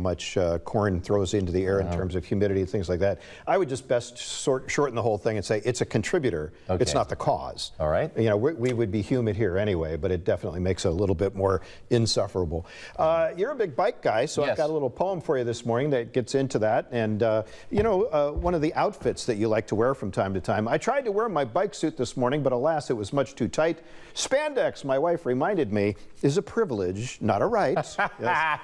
much corn throws into the air in terms of humidity, things like that. I would just best shorten the whole thing and say it's a contributor. Okay. It's not the cause. All right. You know, we would be humid here anyway, but it definitely makes it a little bit more insufferable. You're a big bike guy, so Yes. I've got a little poem for you this morning that gets into that. And, you know, one of the outfits that you like to wear from time to time. I tried to wear my bike suit this morning, but alas, it was much too tight. Spandex, my wife reminded me, is a privilege, not a right. Yes.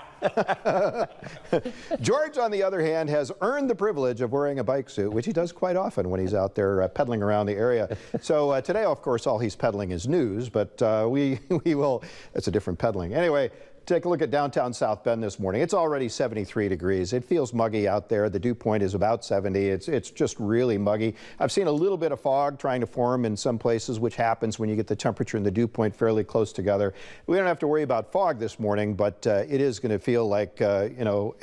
George, on the other hand, has earned the privilege of wearing a bike suit, which he does quite often when he's out there pedaling around the area. So today, of course, all he's peddling is news, but we will, it's a different peddling. Anyway, take a look at downtown South Bend this morning. It's already 73 degrees. It feels muggy out there. The dew point is about 70. It's just really muggy. I've seen a little bit of fog trying to form in some places, which happens when you get the temperature and the dew point fairly close together. We don't have to worry about fog this morning, but it is going to feel like, you know,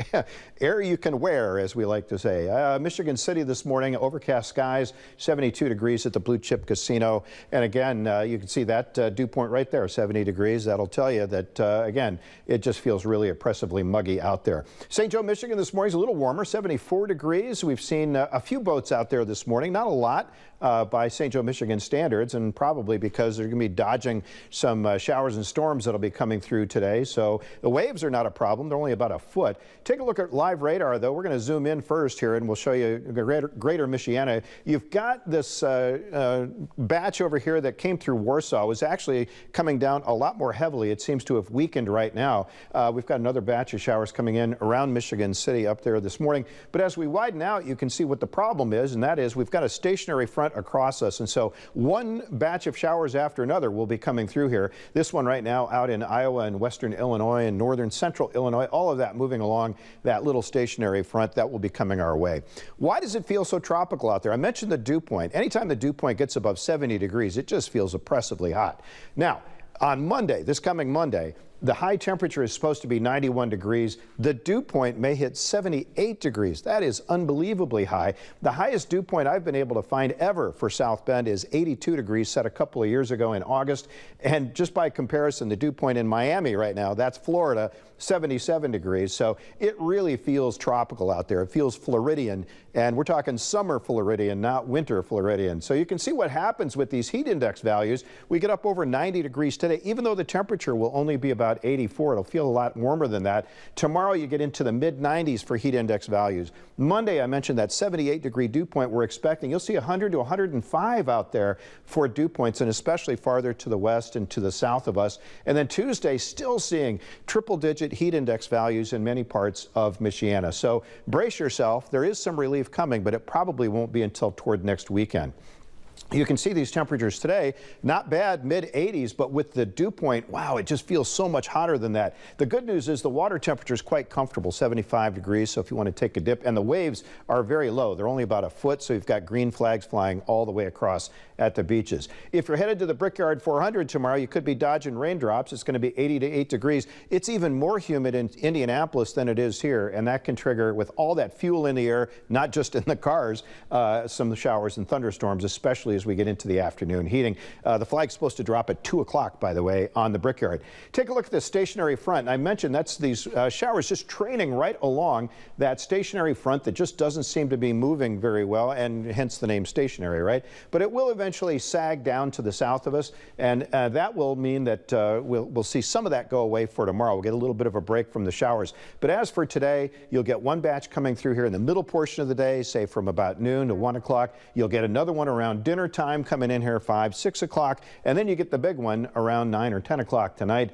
air you can wear, as we like to say. Michigan City this morning, overcast skies, 72 degrees at the Blue Chip Casino. And again, you can see that dew point right there, 70 degrees. That'll tell you that, again, it just feels really oppressively muggy out there. St. Joe, Michigan this morning is a little warmer, 74 degrees. We've seen a few boats out there this morning, not a lot by St. Joe, Michigan standards, and probably because they're going to be dodging some showers and storms that'll be coming through today. So the waves are not a problem. They're only about a foot. Take a look at live radar, though. We're going to zoom in first here, and we'll show you greater Michiana. You've got this batch over here that came through Warsaw. It was actually coming down a lot more heavily. It seems to have weakened right now. We've got another batch of showers coming in around Michigan City up there this morning. But as we widen out, you can see what the problem is, and that is we've got a stationary front across us. And so one batch of showers after another will be coming through here. This one right now out in Iowa and western Illinois and northern central Illinois, all of that moving along that little stationary front that will be coming our way. Why does it feel so tropical out there? I mentioned the dew point. Anytime the dew point gets above 70 degrees, it just feels oppressively hot. Now, on Monday, this coming Monday, the high temperature is supposed to be 91 degrees. The dew point may hit 78 degrees. That is unbelievably high. The highest dew point I've been able to find ever for South Bend is 82 degrees, set a couple of years ago in August. And just by comparison, the dew point in Miami right now, that's Florida, 77 degrees. So it really feels tropical out there. It feels Floridian. And we're talking summer Floridian, not winter Floridian. So you can see what happens with these heat index values. We get up over 90 degrees today, even though the temperature will only be about 84. It'll feel a lot warmer than that. Tomorrow you get into the mid-90s for heat index values. Monday, I mentioned that 78 degree dew point we're expecting. You'll see 100 to 105 out there for dew points, and especially farther to the west and to the south of us. And then Tuesday, still seeing triple-digit heat index values in many parts of Michiana. So brace yourself. There is some relief coming, but it probably won't be until toward next weekend. You can see these temperatures today, not bad, mid-80s, but with the dew point, wow, it just feels so much hotter than that. The good news is the water temperature is quite comfortable, 75 degrees, so if you want to take a dip, and the waves are very low. They're only about a foot, so you've got green flags flying all the way across at the beaches. If you're headed to the Brickyard 400 tomorrow, you could be dodging raindrops. It's going to be 80 to 8 degrees. It's even more humid in Indianapolis than it is here, and that can trigger, with all that fuel in the air, not just in the cars, some showers and thunderstorms, especially as we get into the afternoon heating. The flag's supposed to drop at 2 o'clock, by the way, on the Brickyard. Take a look at the stationary front. I mentioned that's these showers just training right along that stationary front that just doesn't seem to be moving very well, and hence the name stationary, right? But it will eventually sag down to the south of us, and that will mean that we'll see some of that go away for tomorrow. We'll get a little bit of a break from the showers. But as for today, you'll get one batch coming through here in the middle portion of the day, say from about noon to 1 o'clock. You'll get another one around dinner time coming in here 5, 6 o'clock, and then you get the big one around 9 or 10 o'clock tonight,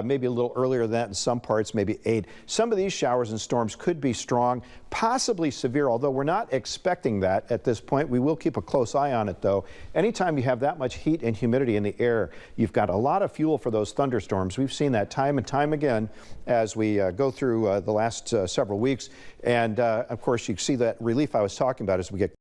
maybe a little earlier than that in some parts, maybe 8. Some of these showers and storms could be strong, possibly severe, although we're not expecting that at this point. We will keep a close eye on it, though. Anytime you have that much heat and humidity in the air, you've got a lot of fuel for those thunderstorms. We've seen that time and time again as we go through the last several weeks. And, of course, you see that relief I was talking about as we get